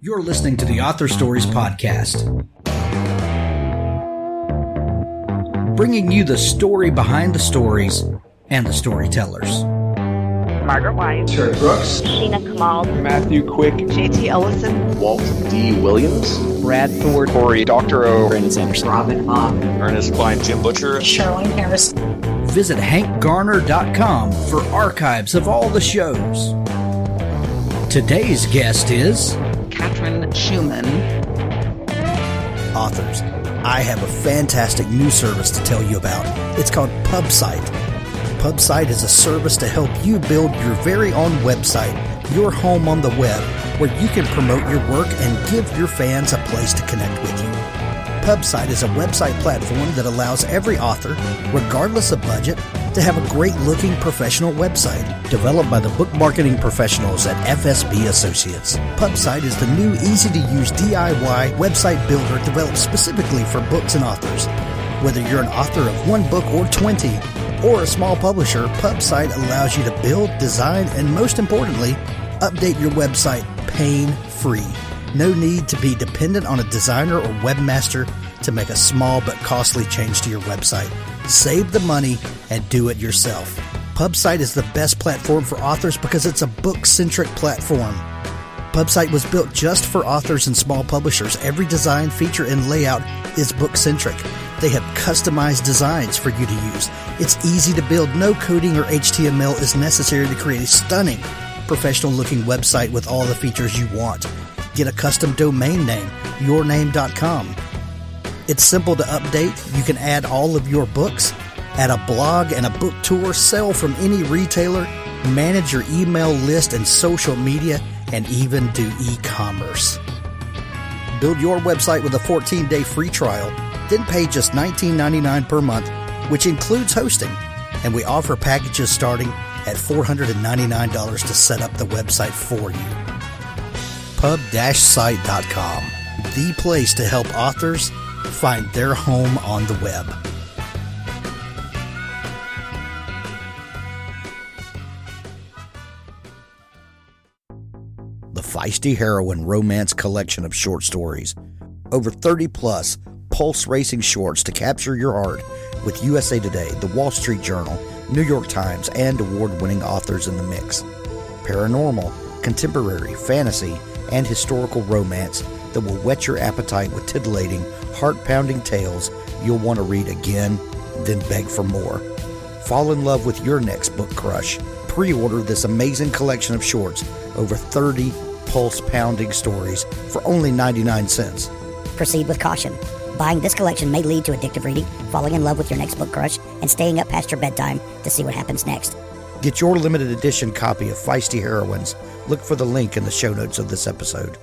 You're listening to the Author Stories Podcast, bringing you the story behind the stories and the storytellers. Margaret White, Terry Brooks, Sheena Kamal, Matthew Quick, J.T. Ellison, Walt D. Williams, Brad Thor, Corey, Dr. O, Brandon Sanderson, Robin Mom, Ernest Klein, Jim Butcher, Sherwin Harris. Visit hankgarner.com for archives of all the shows. Today's guest is Katrin Schumann. Authors. I have a fantastic new service to tell you about. It's called PubSite. PubSite is a service to help you build your very own website, your home on the web, where you can promote your work and give your fans a place to connect with you. PubSite is a website platform that allows every author, regardless of budget, to have a great-looking professional website developed by the book marketing professionals at FSB Associates. PubSite is the new, easy-to-use DIY website builder developed specifically for books and authors. Whether you're an author of one book or 20, or a small publisher, PubSite allows you to build, design, and most importantly, update your website pain-free. No need to be dependent on a designer or webmaster to make a small but costly change to your website. Save the money and do it yourself. PubSite is the best platform for authors because it's a book-centric platform. PubSite was built just for authors and small publishers. Every design, feature, and layout is book-centric. They have customized designs for you to use. It's easy to build. No coding or HTML is necessary to create a stunning, professional-looking website with all the features you want. Get a custom domain name, yourname.com. It's simple to update. You can add all of your books, add a blog and a book tour, sell from any retailer, manage your email list and social media, and even do e-commerce. Build your website with a 14-day free trial, then pay just $19.99 per month, which includes hosting. And we offer packages starting at $499 to set up the website for you. Pub-site.com, the place to help authors find their home on the web. The Feisty Heroine romance collection of short stories. Over 30 plus pulse racing shorts to capture your heart with USA Today, The Wall Street Journal, New York Times, and award-winning authors in the mix. Paranormal, contemporary, fantasy, and historical romance that will whet your appetite with titillating, heart-pounding tales you'll want to read again, then beg for more. Fall in love with your next book crush. Pre-order this amazing collection of shorts, over 30 pulse-pounding stories for only 99 cents. Proceed with caution. Buying this collection may lead to addictive reading, falling in love with your next book crush, and staying up past your bedtime to see what happens next. Get your limited edition copy of Feisty Heroines. Look for the link in the show notes of this episode.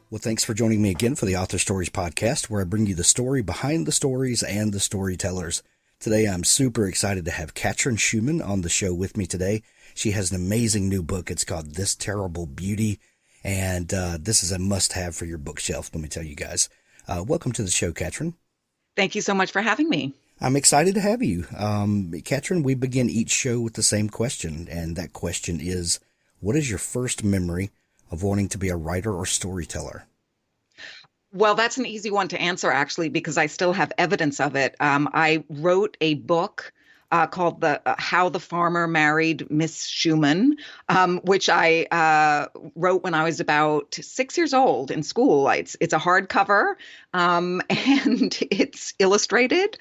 Well, thanks for joining me again for the Author Stories Podcast, where I bring you the story behind the stories and the storytellers. Today, I'm super excited to have Katrin Schumann on the show with me today. She has an amazing new book. It's called This Terrible Beauty, and this is a must-have for your bookshelf, let me tell you guys. Welcome to the show, Katrin. Thank you so much for having me. I'm excited to have you. Katrin, we begin each show with the same question, and that question is, what is your first memory of wanting to be a writer or storyteller? Well, that's an easy one to answer, actually, because I still have evidence of it. I wrote a book called How the Farmer Married Miss Schumann, which I wrote when I was about 6 years old in school. It's a hardcover, and it's illustrated.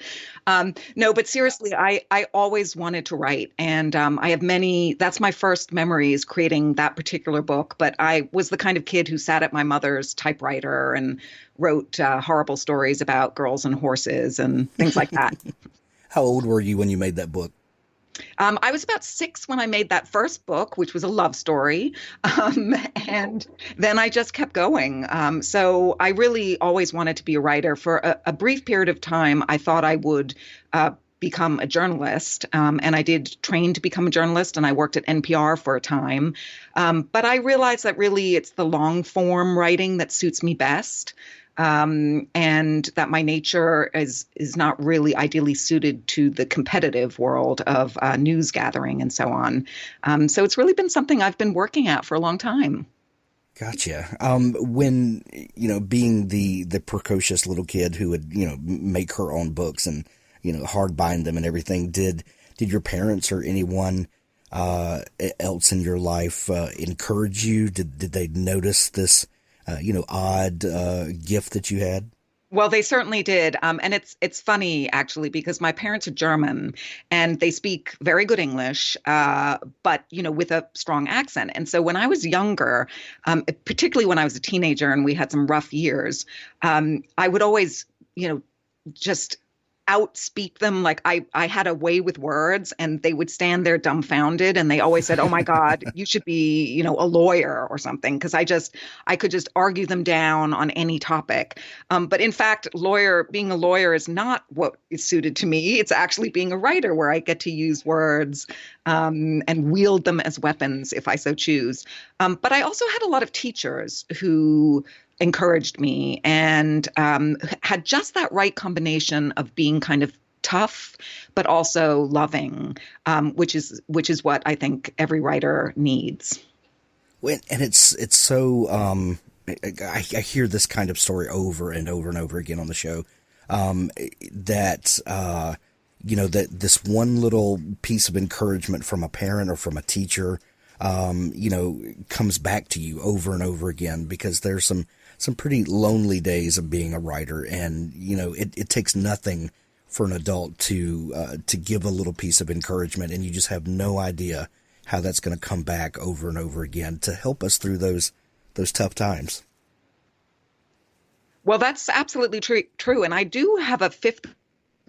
No, but seriously, I always wanted to write, and I have many. That's my first memory, is creating that particular book. But I was the kind of kid who sat at my mother's typewriter and wrote horrible stories about girls and horses and things like that. How old were you when you made that book? I was about 6 when I made that first book, which was a love story. And then I just kept going. So I really always wanted to be a writer. For a brief period of time, I thought I would become a journalist. And I did train to become a journalist, and I worked at NPR for a time. But I realized that really it's the long form writing that suits me best. And that my nature is not really ideally suited to the competitive world of news gathering and so on. So it's really been something I've been working at for a long time. Gotcha. When, being the precocious little kid who would, make her own books and, hard bind them and everything, did your parents or anyone else in your life encourage you? Did they notice this, odd gift that you had? Well, they certainly did. And it's funny, actually, because my parents are German and they speak very good English, but, with a strong accent. And so when I was younger, particularly when I was a teenager and we had some rough years, I would always, just outspeak them. Like I had a way with words and they would stand there dumbfounded. And they always said, "Oh my God, you should be, a lawyer or something." Cause I could just argue them down on any topic. But in fact, being a lawyer is not what is suited to me. It's actually being a writer where I get to use words, and wield them as weapons if I so choose. But I also had a lot of teachers who encouraged me and had just that right combination of being kind of tough, but also loving, which is what I think every writer needs. Well, and it's so I hear this kind of story over and over and over again on the show, that that this one little piece of encouragement from a parent or from a teacher, comes back to you over and over again, because there's some pretty lonely days of being a writer. And, it takes nothing for an adult to give a little piece of encouragement, and you just have no idea how that's going to come back over and over again to help us through those tough times. Well, that's absolutely true. And I do have a fifth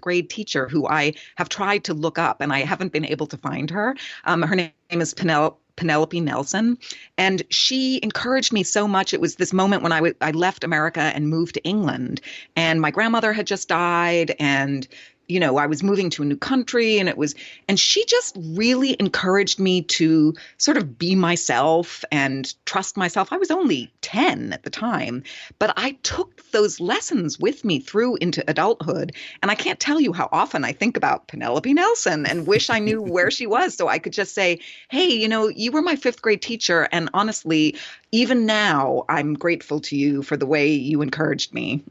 grade teacher who I have tried to look up and I haven't been able to find her. Her name is Penelope Nelson, and she encouraged me so much. It was this moment when I left America and moved to England, and my grandmother had just died, and I was moving to a new country, and she just really encouraged me to sort of be myself and trust myself. I was only 10 at the time, but I took those lessons with me through into adulthood. And I can't tell you how often I think about Penelope Nelson and wish I knew where she was so I could just say, "Hey, you were my fifth grade teacher. And honestly, even now, I'm grateful to you for the way you encouraged me."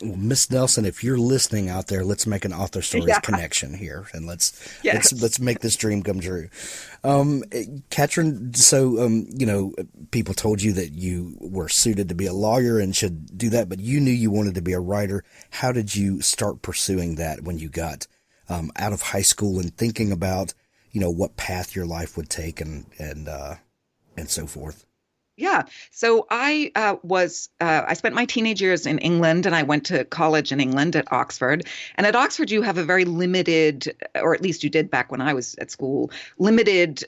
Well, Miss Nelson, if you're listening out there, let's make an author stories connection here, and let's make this dream come true. Katrin, so people told you that you were suited to be a lawyer and should do that, but you knew you wanted to be a writer. How did you start pursuing that when you got out of high school and thinking about what path your life would take and so forth? Yeah. So I spent my teenage years in England, and I went to college in England at Oxford. And at Oxford, you have a very limited, or at least you did back when I was at school, limited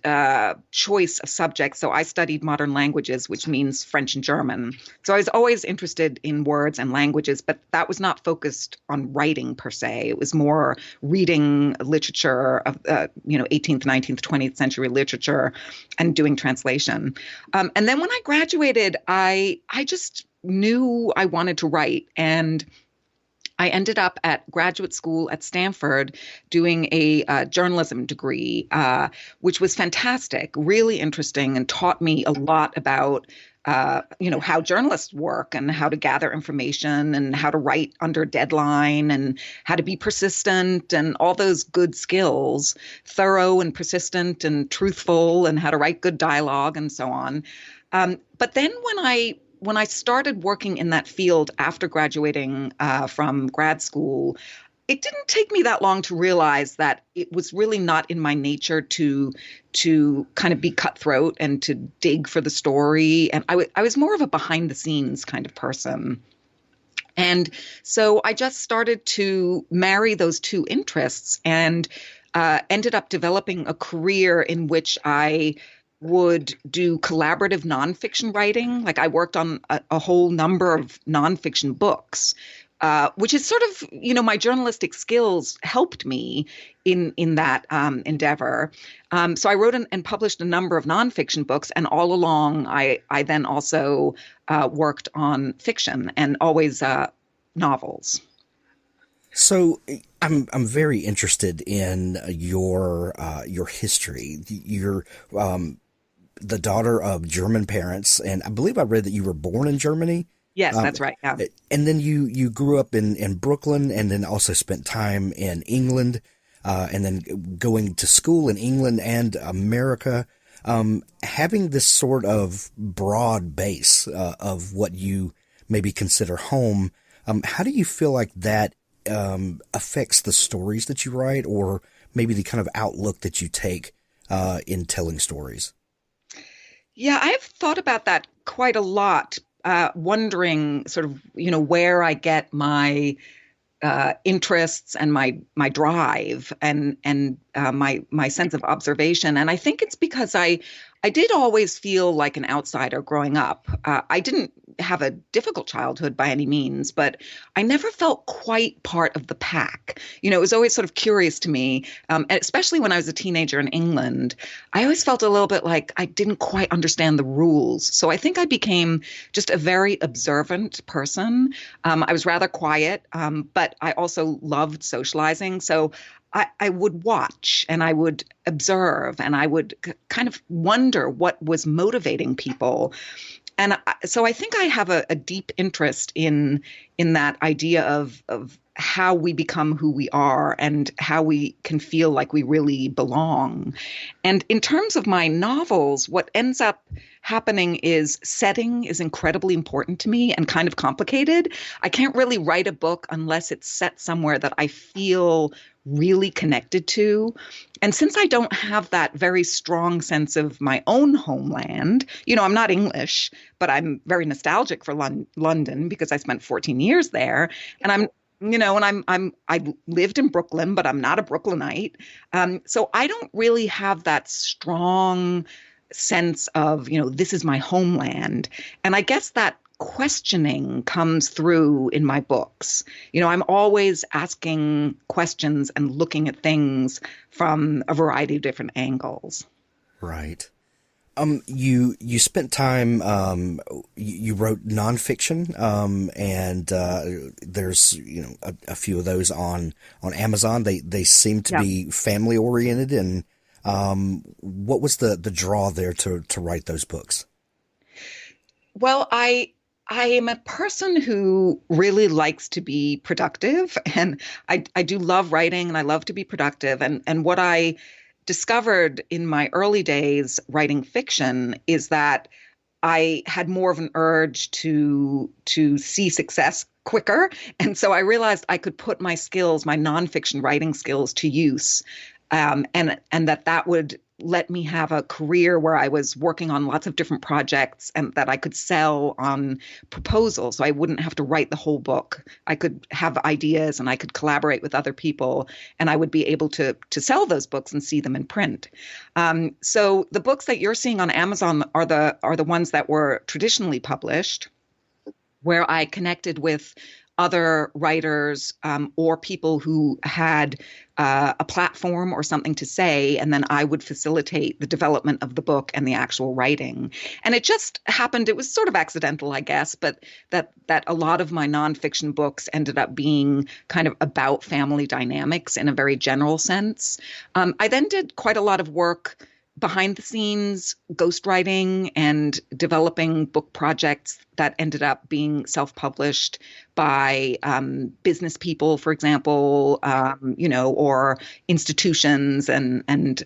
choice of subjects. So I studied modern languages, which means French and German. So I was always interested in words and languages, but that was not focused on writing per se. It was more reading literature of 18th, 19th, 20th century literature and doing translation. And then when I graduated, I just knew I wanted to write, and I ended up at graduate school at Stanford doing a journalism degree, which was fantastic, really interesting, and taught me a lot about how journalists work and how to gather information and how to write under deadline and how to be persistent and all those good skills, thorough and persistent and truthful, and how to write good dialogue and so on. But then when I started working in that field after graduating from grad school, it didn't take me that long to realize that it was really not in my nature to kind of be cutthroat and to dig for the story. And I was more of a behind the scenes kind of person. And so I just started to marry those two interests and ended up developing a career in which I would do collaborative nonfiction writing. Like I worked on a whole number of nonfiction books, which is sort of, my journalistic skills helped me in that endeavor. So I wrote and published a number of nonfiction books, and all along I then also worked on fiction, and always novels. So I'm very interested in your history. the daughter of German parents, and I believe I read that you were born in Germany. Yes, that's right. Yeah. And then you grew up in Brooklyn, and then also spent time in England, and then going to school in England and America. Having this sort of broad base of what you maybe consider home, how do you feel like that affects the stories that you write, or maybe the kind of outlook that you take in telling stories? Yeah, I've thought about that quite a lot, wondering sort of, where I get my interests and my drive and my sense of observation. And I think it's because I did always feel like an outsider growing up. I didn't have a difficult childhood by any means, but I never felt quite part of the pack. It was always sort of curious to me, and especially when I was a teenager in England. I always felt a little bit like I didn't quite understand the rules. So I think I became just a very observant person. I was rather quiet, but I also loved socializing. So I would watch and I would observe and I would kind of wonder what was motivating people. And so I think I have a deep interest in that idea of how we become who we are and how we can feel like we really belong. And in terms of my novels, what ends up happening is setting is incredibly important to me and kind of complicated. I can't really write a book unless it's set somewhere that I feel really connected to. And since I don't have that very strong sense of my own homeland, I'm not English, but I'm very nostalgic for London because I spent 14 years there. And I lived in Brooklyn, but I'm not a Brooklynite. So I don't really have that strong sense of, this is my homeland. And I guess that questioning comes through in my books. I'm always asking questions and looking at things from a variety of different angles. Right. You spent time, you wrote nonfiction, and there's, a few of those on Amazon. They seem to be family oriented. And what was the draw there to write those books? Well, I am a person who really likes to be productive, and I do love writing and I love to be productive. And what I discovered in my early days writing fiction is that I had more of an urge to see success quicker. And so I realized I could put my skills, my nonfiction writing skills, to use. And that would let me have a career where I was working on lots of different projects and that I could sell on proposals. So I wouldn't have to write the whole book. I could have ideas and I could collaborate with other people, and I would be able to sell those books and see them in print. So the books that you're seeing on Amazon are the ones that were traditionally published, where I connected with other writers or people who had a platform or something to say, and then I would facilitate the development of the book and the actual writing. And it just happened, it was sort of accidental, I guess, but that a lot of my nonfiction books ended up being kind of about family dynamics in a very general sense. I then did quite a lot of work behind the scenes, ghostwriting and developing book projects that ended up being self-published by business people, for example, or institutions and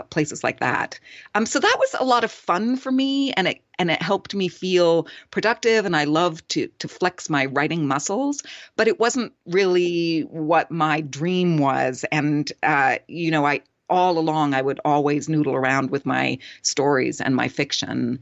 places like that. So that was a lot of fun for me, and it helped me feel productive, and I loved to flex my writing muscles. But it wasn't really what my dream was, and all along, I would always noodle around with my stories and my fiction.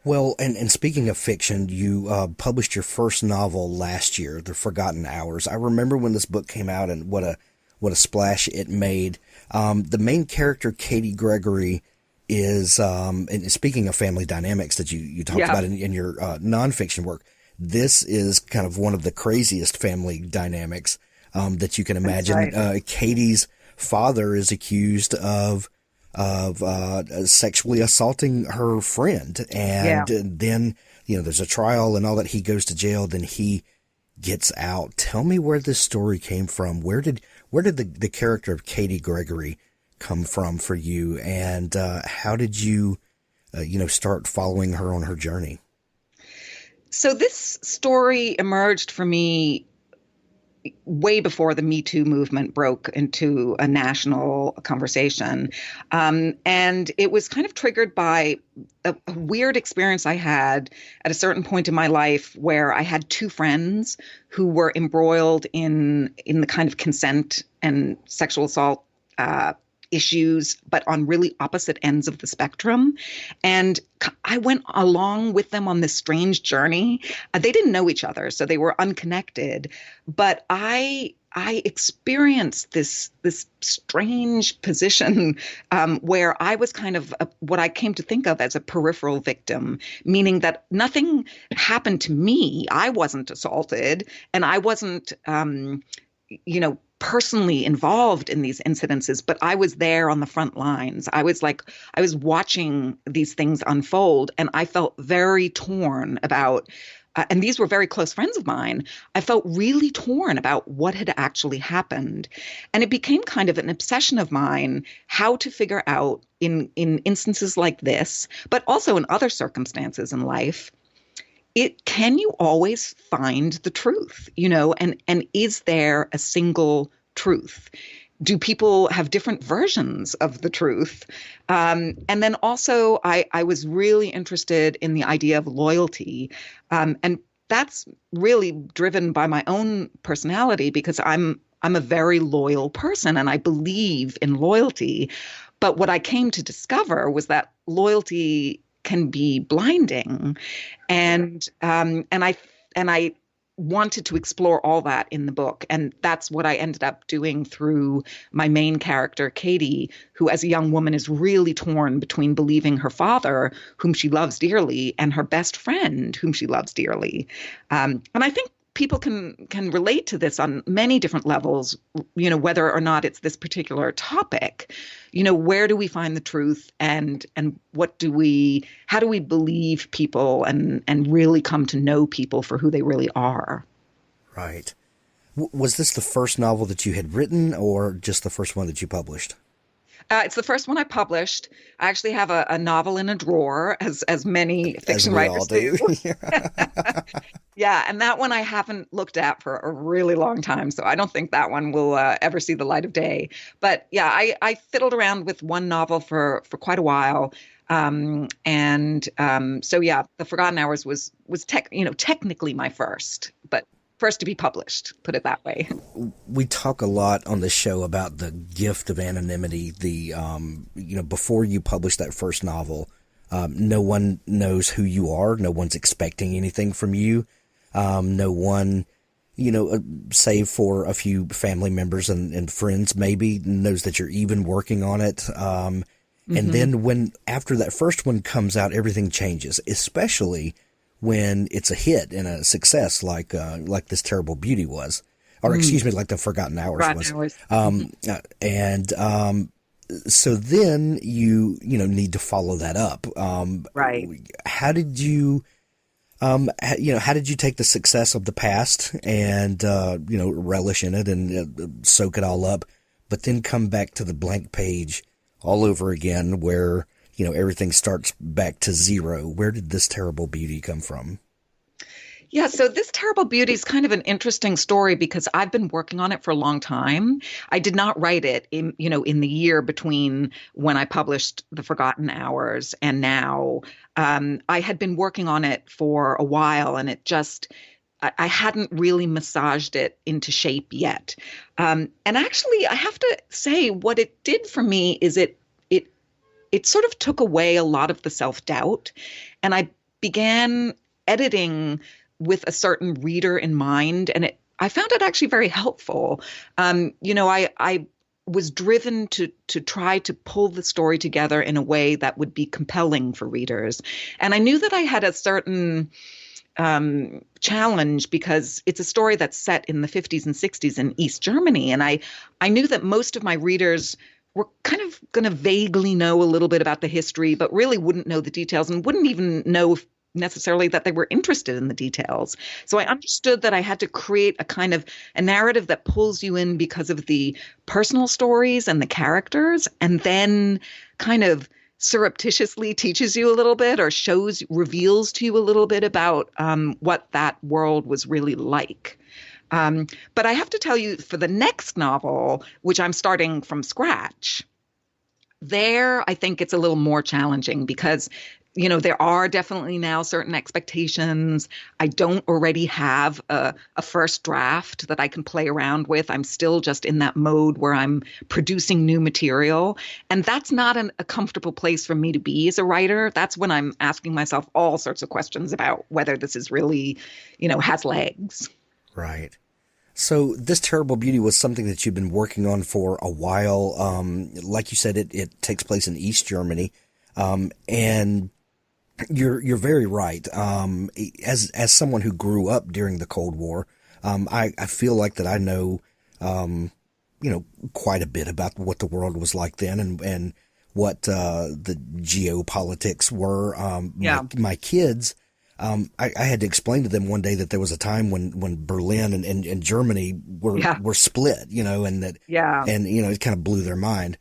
Well, and speaking of fiction, you published your first novel last year, The Forgotten Hours. I remember when this book came out and what a splash it made. The main character, Katie Gregory, is, and speaking of family dynamics that you talked about in your nonfiction work, this is kind of one of the craziest family dynamics that you can imagine. Right. Katie's father is accused of sexually assaulting her friend, and then there's a trial and all that. He goes to jail, then he gets out. Tell me where this story came from. Where did the character of Katie Gregory come from for you, and how did you start following her on her journey? So this story emerged for me way before the Me Too movement broke into a national conversation. And it was kind of triggered by a weird experience I had at a certain point in my life where I had two friends who were embroiled in the kind of consent and sexual assault issues, but on really opposite ends of the spectrum. And I went along with them on this strange journey. They didn't know each other, so they were unconnected. But I experienced this strange position where I was kind of what I came to think of as a peripheral victim, meaning that nothing happened to me. I wasn't assaulted, and I wasn't, personally involved in these incidences, but I was there on the front lines. I was watching these things unfold, and I felt very torn about, and these were very close friends of mine. I felt really torn about what had actually happened. And it became kind of an obsession of mine how to figure out in instances like this, but also in other circumstances in life, can you always find the truth, and is there a single truth? Do people have different versions of the truth? And then also I was really interested in the idea of loyalty. And that's really driven by my own personality because I'm a very loyal person and I believe in loyalty. But what I came to discover was that loyalty can be blinding, and I wanted to explore all that in the book, and that's what I ended up doing through my main character, Katie, who as a young woman is really torn between believing her father, whom she loves dearly, and her best friend, whom she loves dearly. And I think people can relate to this on many different levels, whether or not it's this particular topic. Where do we find the truth, and how do we believe people and really come to know people for who they really are? Right. Was this the first novel that you had written, or just the first one that you published? It's the first one I published. I actually have a novel in a drawer, as many fiction writers do. Yeah, and that one I haven't looked at for a really long time, so I don't think that one will ever see the light of day. But yeah, I fiddled around with one novel for quite a while. So yeah, The Forgotten Hours was technically my first, but first to be published, put it that way. We talk a lot on the show about the gift of anonymity. Before you publish that first novel, no one knows who you are. No one's expecting anything from you. No one, save for a few family members and friends, maybe knows that you're even working on it. And then after that first one comes out, everything changes, especially when it's a hit and a success like This Terrible Beauty was, or excuse me, like The Forgotten Hours was. So then you need to follow that up. Right. How did you take the success of the past and, relish in it and soak it all up, but then come back to the blank page all over again where, everything starts back to zero? Where did This Terrible Beauty come from? Yeah, so This Terrible Beauty is kind of an interesting story because I've been working on it for a long time. I did not write it in the year between when I published The Forgotten Hours and now. I had been working on it for a while, and I hadn't really massaged it into shape yet. And actually, I have to say what it did for me is it sort of took away a lot of the self-doubt, and I began editing with a certain reader in mind, and I found it actually very helpful. I was driven to try to pull the story together in a way that would be compelling for readers, and I knew that I had a certain challenge because it's a story that's set in the 50s and 60s in East Germany, and I knew that most of my readers were kind of going to vaguely know a little bit about the history, but really wouldn't know the details and wouldn't even know necessarily that they were interested in the details. So I understood that I had to create a narrative that pulls you in because of the personal stories and the characters, and then kind of surreptitiously teaches you a little bit or reveals to you a little bit about what that world was really like. But I have to tell you, for the next novel, which I'm starting from scratch, there I think it's a little more challenging because there are definitely now certain expectations. I don't already have a first draft that I can play around with. I'm still just in that mode where I'm producing new material. And that's not a comfortable place for me to be as a writer. That's when I'm asking myself all sorts of questions about whether this is really, has legs. Right. So this Terrible Beauty was something that you've been working on for a while. Like you said, it takes place in East Germany. And you're very right. As someone who grew up during the Cold War, I feel like that I know, quite a bit about what the world was like then and what the geopolitics were. My kids, I had to explain to them one day that there was a time when Berlin and Germany were split, and that, and, it kind of blew their mind.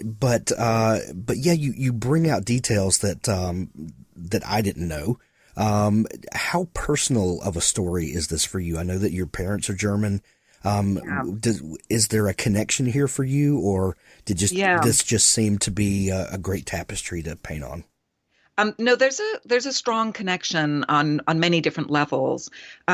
But yeah, you bring out details that I didn't know. How personal of a story is this for you? I know that your parents are German. Is there a connection here for you, or this just seem to be a great tapestry to paint on? No, there's a strong connection on many different levels.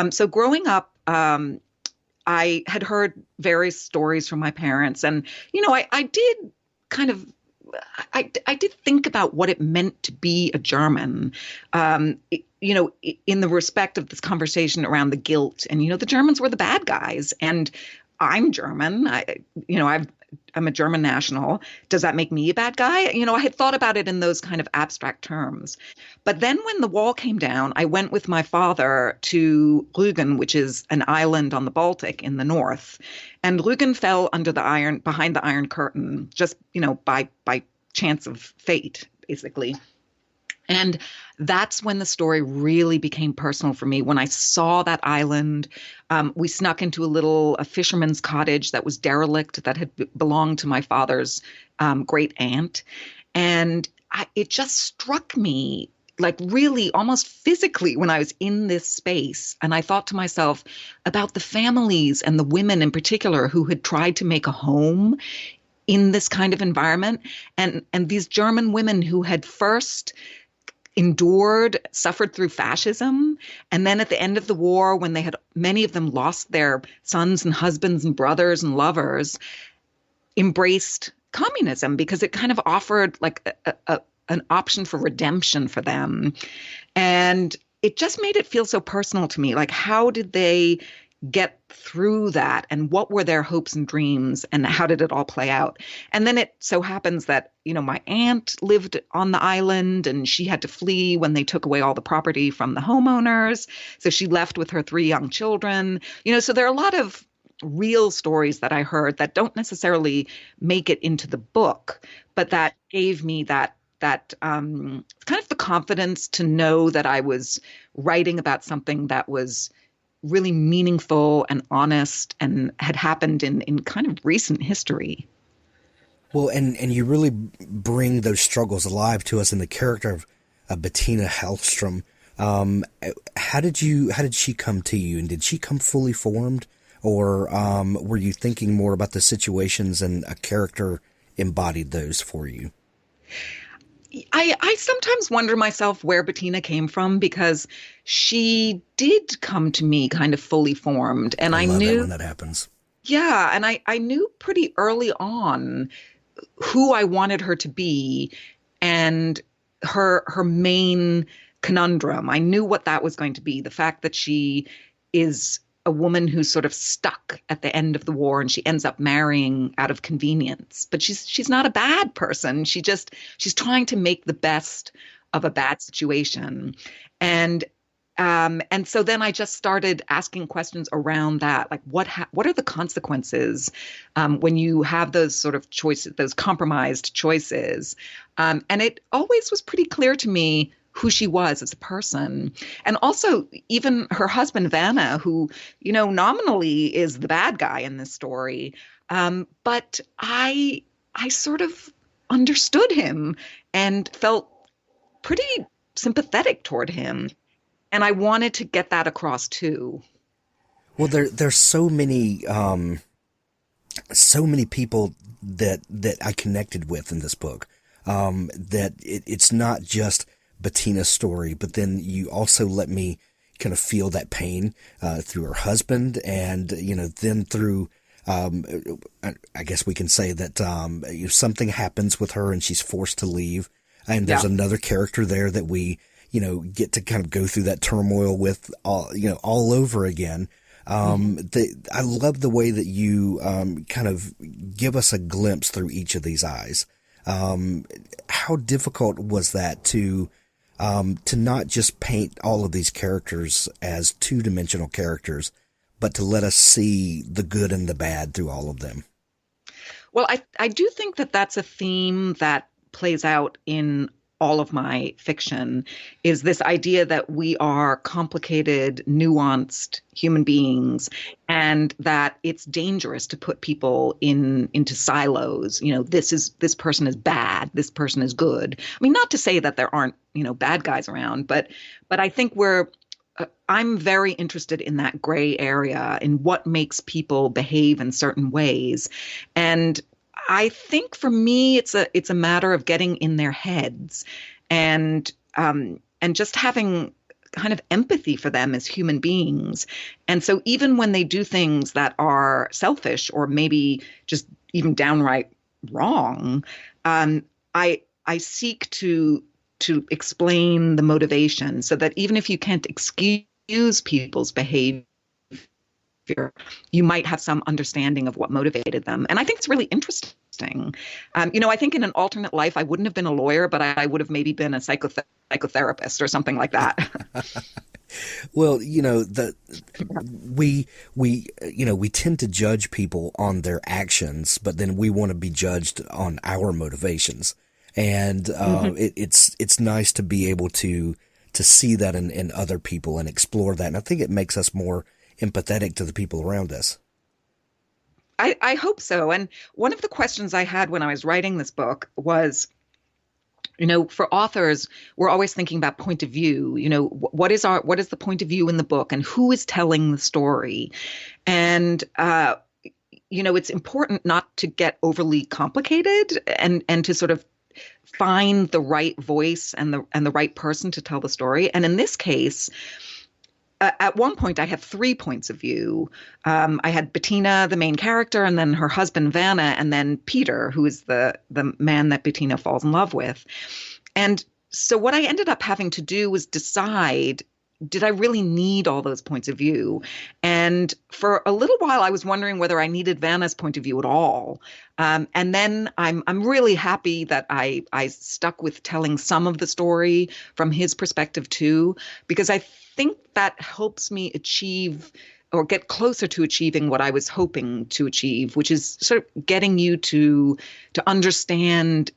So growing up, I had heard various stories from my parents, and I did kind of. I did think about what it meant to be a German, in the respect of this conversation around the guilt. And, the Germans were the bad guys. And I'm German. I'm a German national. Does that make me a bad guy? I had thought about it in those kind of abstract terms. But then when the wall came down, I went with my father to Rügen, which is an island on the Baltic in the north. And Rügen fell behind the Iron Curtain, just, by chance of fate, basically. And that's when the story really became personal for me. When I saw that island, we snuck into a fisherman's cottage that was derelict, that had belonged to my father's great aunt. And it just struck me, like really almost physically, when I was in this space. And I thought to myself about the families and the women in particular who had tried to make a home in this kind of environment. And these German women who had first suffered through fascism. And then at the end of the war, when many of them lost their sons and husbands and brothers and lovers, embraced communism because it kind of offered like an option for redemption for them. And it just made it feel so personal to me. Like, how did they get through that, and what were their hopes and dreams, and how did it all play out? And then it so happens that, my aunt lived on the island, and she had to flee when they took away all the property from the homeowners. So she left with her 3 young children. So there are a lot of real stories that I heard that don't necessarily make it into the book, but that gave me that kind of the confidence to know that I was writing about something that was really meaningful and honest and had happened in kind of recent history. Well, and you really bring those struggles alive to us in the character of Bettina Heilstrom. How did she come to you, and did she come fully formed, or were you thinking more about the situations and a character embodied those for you? I sometimes wonder myself where Bettina came from, because she did come to me kind of fully formed. And I love knew that when that happens. Yeah. And I knew pretty early on who I wanted her to be and her main conundrum. I knew what that was going to be. The fact that she is a woman who's sort of stuck at the end of the war, and she ends up marrying out of convenience. But she's not a bad person. She's trying to make the best of a bad situation. And so then I just started asking questions around that, like what are the consequences when you have those sort of choices, those compromised choices. And it always was pretty clear to me who she was as a person. And also even her husband, Werner, who, nominally is the bad guy in this story. But I sort of understood him and felt pretty sympathetic toward him. And I wanted to get that across too. Well, there's so many people that I connected with in this book. That it's not just Bettina's story, but then you also let me kind of feel that pain through her husband, and then through I guess we can say that something happens with her and she's forced to leave, and there's another character there that we get to kind of go through that turmoil with all over again. I love the way that you kind of give us a glimpse through each of these eyes. How difficult was that to not just paint all of these characters as two-dimensional characters, but to let us see the good and the bad through all of them? Well, I do think that that's a theme that plays out in all of my fiction, is this idea that we are complicated, nuanced human beings, and that it's dangerous to put people into silos. This person is bad, this person is good. I mean, not to say that there aren't, bad guys around, but I think I'm very interested in that gray area, in what makes people behave in certain ways. And I think for me, it's a matter of getting in their heads and just having kind of empathy for them as human beings. And so even when they do things that are selfish or maybe just even downright wrong, I seek to explain the motivation, so that even if you can't excuse people's behavior, you might have some understanding of what motivated them. And I think it's really interesting. I think in an alternate life, I wouldn't have been a lawyer, but I would have maybe been a psychotherapist or something like that. Well, we tend to judge people on their actions, but then we want to be judged on our motivations. And it's nice to be able to see that in other people and explore that. And I think it makes us more empathetic to the people around us. I hope so. And one of the questions I had when I was writing this book was, for authors, we're always thinking about point of view. What is the point of view in the book, and who is telling the story? And it's important not to get overly complicated and to sort of find the right voice and the right person to tell the story. And in this case, at one point, I had 3 points of view. I had Bettina, the main character, and then her husband, Werner, and then Peter, who is the man that Bettina falls in love with. And so what I ended up having to do was decide, did I really need all those points of view? And for a little while, I was wondering whether I needed Werner's point of view at all. And then I'm really happy that I stuck with telling some of the story from his perspective too, because I think that helps me achieve or get closer to achieving what I was hoping to achieve, which is sort of getting you to understand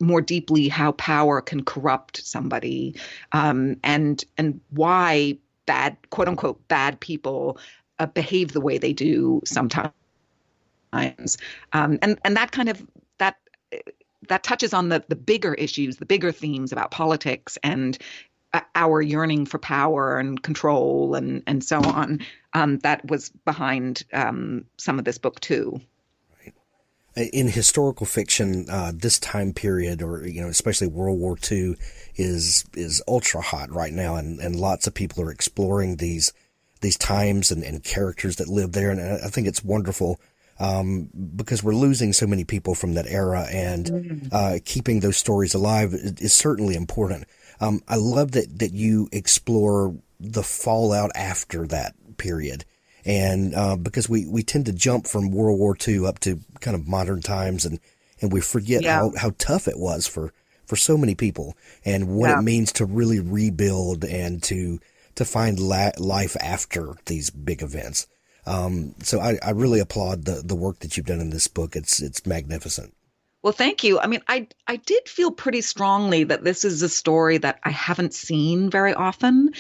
more deeply how power can corrupt somebody, and why bad, quote unquote, bad people behave the way they do sometimes. And that kind of that touches on the bigger issues, the bigger themes about politics and our yearning for power and control and so on. That was behind some of this book too. In historical fiction, this time period, or especially World War II, is ultra hot right now, and lots of people are exploring these times and characters that live there, and I think it's wonderful because we're losing so many people from that era, and keeping those stories alive is certainly important. I love that you explore the fallout after that period. And because we tend to jump from World War II up to kind of modern times, and we forget how tough it was for so many people, and what it means to really rebuild and to find life after these big events. So I really applaud the work that you've done in this book. It's magnificent. Well, thank you. I mean, I did feel pretty strongly that this is a story that I haven't seen very often.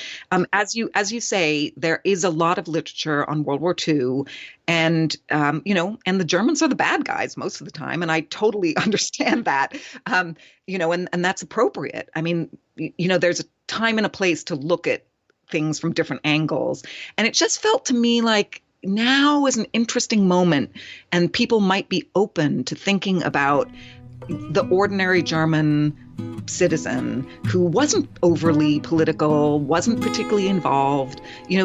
As you say, there is a lot of literature on World War II, and and the Germans are the bad guys most of the time, and I totally understand that. And that's appropriate. I mean, there's a time and a place to look at things from different angles, and it just felt to me like now is an interesting moment, and people might be open to thinking about the ordinary German citizen who wasn't overly political, wasn't particularly involved,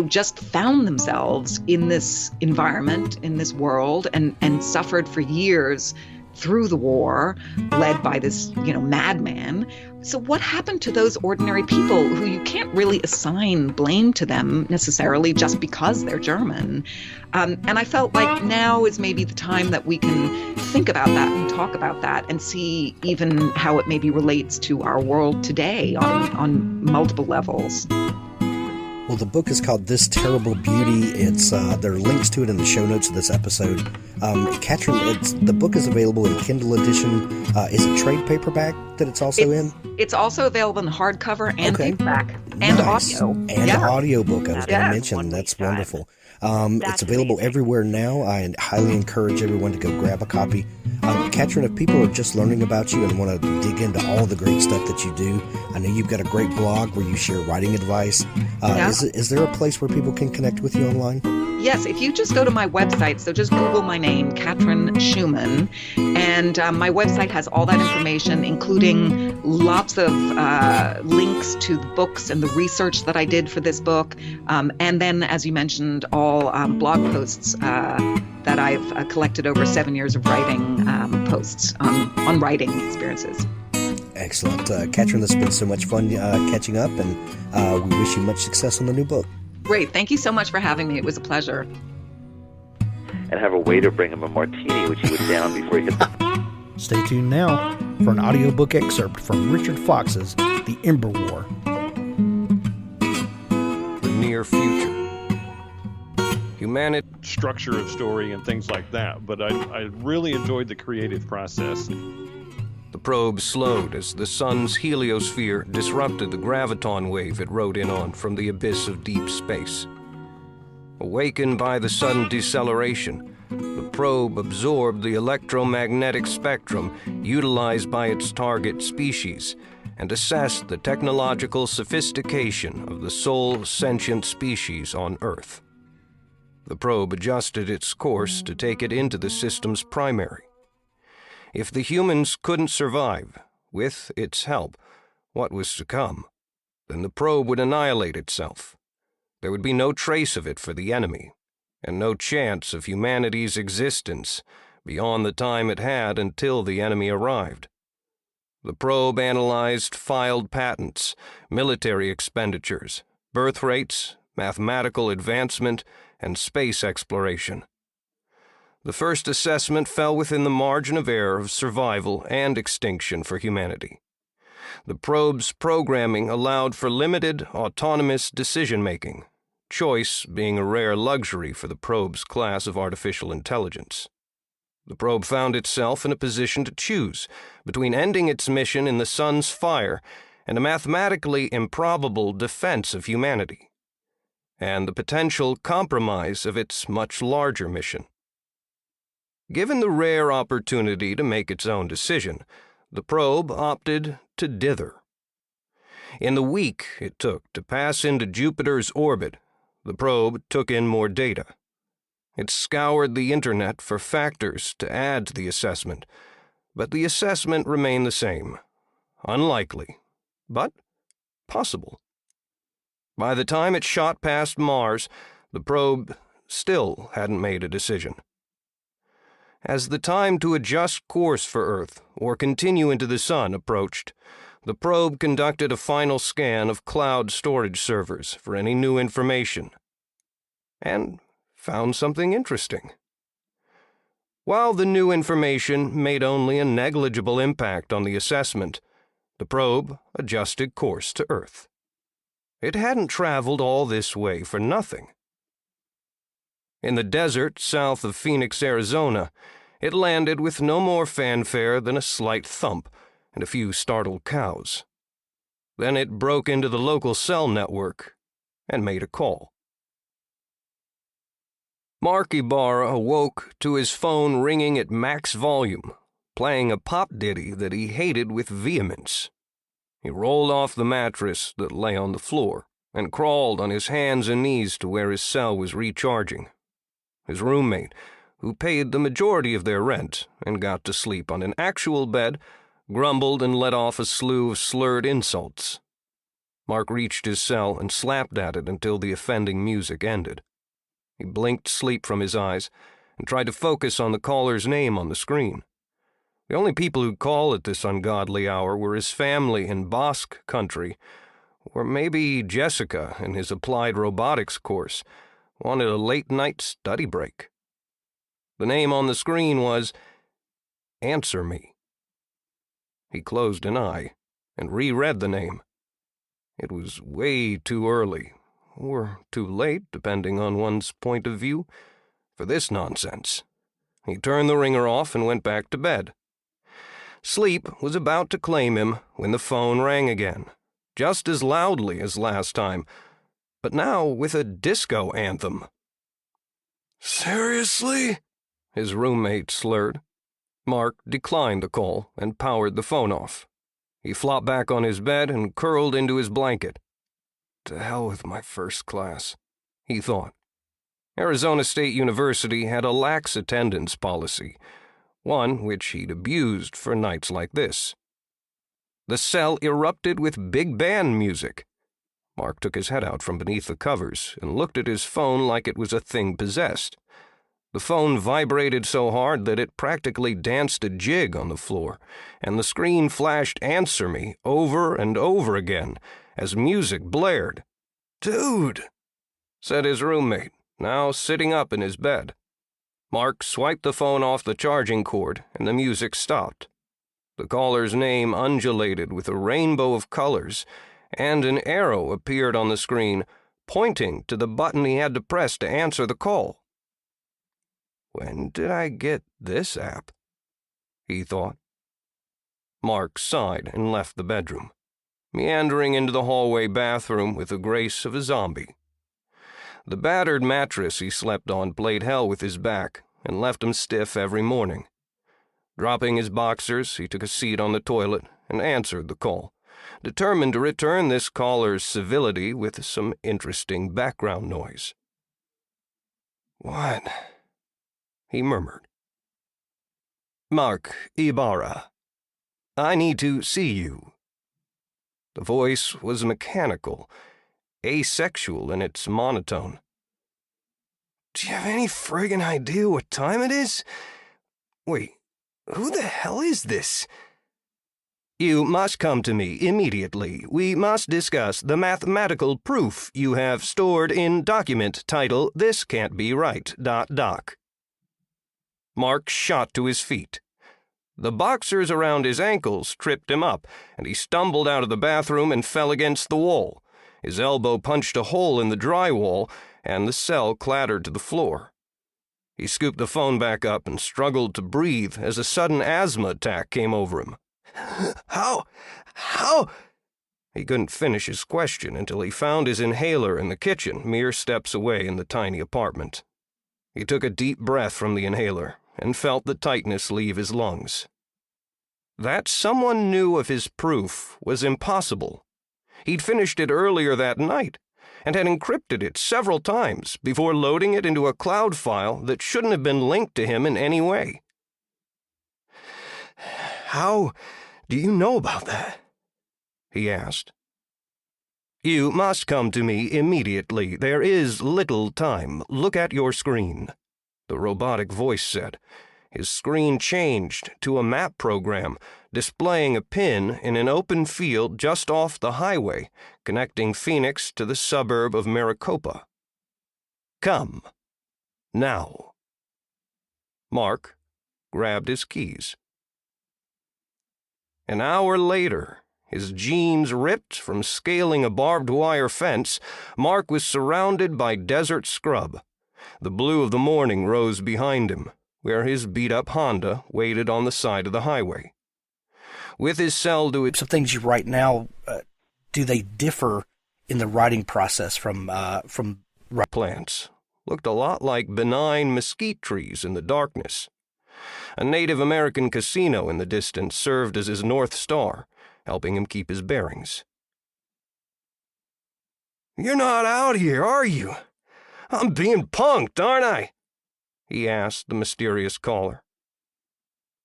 just found themselves in this environment, in this world, and suffered for years through the war, led by this, madman. So what happened to those ordinary people who you can't really assign blame to them necessarily just because they're German? And I felt like now is maybe the time that we can think about that and talk about that and see even how it maybe relates to our world today on multiple levels. Well, the book is called This Terrible Beauty. It's there are links to it in the show notes of this episode. Katrin, the book is available in Kindle edition. Is it trade paperback that it's also in? It's also available in hardcover and paperback and audio. And audiobook, I was going to mention. That's wonderful. It's available everywhere now. I highly encourage everyone to go grab a copy. Katrin, if people are just learning about you and want to dig into all the great stuff that you do, I know you've got a great blog where you share writing advice. Is there a place where people can connect with you online? Yes, if you just go to my website, so just Google my name, Katrin Schumann, and my website has all that information, including lots of links to the books and the research that I did for this book, and then, as you mentioned, all blog posts that I've collected over 7 years of writing posts on writing experiences. Excellent. Katrin, this has been so much fun catching up, and we wish you much success on the new book. Great. Thank you so much for having me. It was a pleasure. And have a waiter bring him a martini, which he would down before he hit the... Stay tuned now for an audiobook excerpt from Richard Fox's The Ember War. The near future. Humanity. Structure of story and things like that, but I really enjoyed the creative process. The probe slowed as the sun's heliosphere disrupted the graviton wave it rode in on from the abyss of deep space. Awakened by the sudden deceleration, the probe absorbed the electromagnetic spectrum utilized by its target species and assessed the technological sophistication of the sole sentient species on Earth. The probe adjusted its course to take it into the system's primary. If the humans couldn't survive, with its help, what was to come, then the probe would annihilate itself. There would be no trace of it for the enemy, and no chance of humanity's existence beyond the time it had until the enemy arrived. The probe analyzed filed patents, military expenditures, birth rates, mathematical advancement, and space exploration. The first assessment fell within the margin of error of survival and extinction for humanity. The probe's programming allowed for limited, autonomous decision-making, choice being a rare luxury for the probe's class of artificial intelligence. The probe found itself in a position to choose between ending its mission in the sun's fire and a mathematically improbable defense of humanity, and the potential compromise of its much larger mission. Given the rare opportunity to make its own decision, the probe opted to dither. In the week it took to pass into Jupiter's orbit, the probe took in more data. It scoured the internet for factors to add to the assessment, but the assessment remained the same. Unlikely, but possible. By the time it shot past Mars, the probe still hadn't made a decision. As the time to adjust course for Earth or continue into the Sun approached, the probe conducted a final scan of cloud storage servers for any new information, and found something interesting. While the new information made only a negligible impact on the assessment, the probe adjusted course to Earth. It hadn't traveled all this way for nothing. In the desert south of Phoenix, Arizona, It landed with no more fanfare than a slight thump and a few startled cows. Then it broke into the local cell network and made a call. Mark Ibarra awoke to his phone ringing at max volume, playing a pop ditty that he hated with vehemence. He rolled off the mattress that lay on the floor and crawled on his hands and knees to where his cell was recharging. His roommate, who paid the majority of their rent and got to sleep on an actual bed, grumbled and let off a slew of slurred insults. Mark reached his cell and slapped at it until the offending music ended. He blinked sleep from his eyes and tried to focus on the caller's name on the screen. The only people who'd call at this ungodly hour were his family in Basque country, or maybe Jessica in his applied robotics course wanted a late-night study break. The name on the screen was Answer Me. He closed an eye and reread the name. It was way too early, or too late, depending on one's point of view, for this nonsense. He turned the ringer off and went back to bed. Sleep was about to claim him when the phone rang again, just as loudly as last time, but now with a disco anthem. "Seriously?" his roommate slurred. Mark declined the call and powered the phone off. He flopped back on his bed and curled into his blanket. To hell with my first class, he thought. Arizona State University had a lax attendance policy, one which he'd abused for nights like this. The cell erupted with big band music. Mark took his head out from beneath the covers and looked at his phone like it was a thing possessed. The phone vibrated so hard that it practically danced a jig on the floor, and the screen flashed Answer Me over and over again as music blared. "Dude," said his roommate, now sitting up in his bed. Mark swiped the phone off the charging cord, and the music stopped. The caller's name undulated with a rainbow of colors, and an arrow appeared on the screen, pointing to the button he had to press to answer the call. When did I get this app? He thought. Mark sighed and left the bedroom, meandering into the hallway bathroom with the grace of a zombie. The battered mattress he slept on played hell with his back and left him stiff every morning. Dropping his boxers, he took a seat on the toilet and answered the call, determined to return this caller's civility with some interesting background noise. "What?" he murmured. "Mark Ibarra. I need to see you." The voice was mechanical, asexual in its monotone. "Do you have any friggin' idea what time it is? Wait, who the hell is this?" "You must come to me immediately. We must discuss the mathematical proof you have stored in document title This Can't Be Right, .doc. Mark shot to his feet. The boxers around his ankles tripped him up, and he stumbled out of the bathroom and fell against the wall. His elbow punched a hole in the drywall, and the cell clattered to the floor. He scooped the phone back up and struggled to breathe as a sudden asthma attack came over him. How? He couldn't finish his question until he found his inhaler in the kitchen, mere steps away in the tiny apartment. He took a deep breath from the inhaler and felt the tightness leave his lungs. That someone knew of his proof was impossible. He'd finished it earlier that night and had encrypted it several times before loading it into a cloud file that shouldn't have been linked to him in any way. "How do you know about that?" he asked. "You must come to me immediately. There is little time. Look at your screen," the robotic voice said. His screen changed to a map program, displaying a pin in an open field just off the highway, connecting Phoenix to the suburb of Maricopa. "Come. Now." Mark grabbed his keys. An hour later, his jeans ripped from scaling a barbed wire fence, Mark was surrounded by desert scrub. The blue of the morning rose behind him, where his beat-up Honda waited on the side of the highway. With his cell to Some things you write now, do they differ in the writing process from plants looked a lot like benign mesquite trees in the darkness. A Native American casino in the distance served as his North Star, helping him keep his bearings. "You're not out here, are you? I'm being punked, aren't I?" he asked the mysterious caller.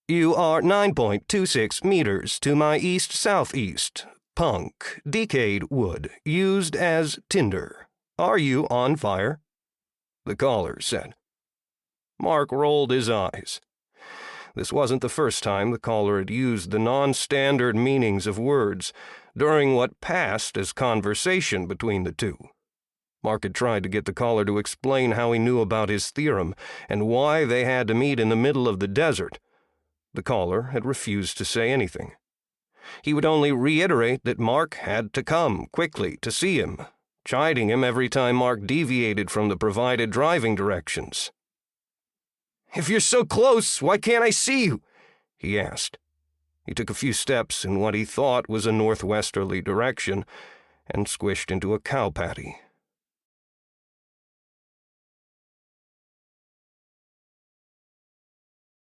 "You are 9.26 meters to my east-southeast. Punk, decayed wood, used as tinder. Are you on fire?" the caller said. Mark rolled his eyes. This wasn't the first time the caller had used the non-standard meanings of words during what passed as conversation between the two. Mark had tried to get the caller to explain how he knew about his theorem and why they had to meet in the middle of the desert. The caller had refused to say anything. He would only reiterate that Mark had to come quickly to see him, chiding him every time Mark deviated from the provided driving directions. "If you're so close, why can't I see you?" he asked. He took a few steps in what he thought was a northwesterly direction and squished into a cow patty.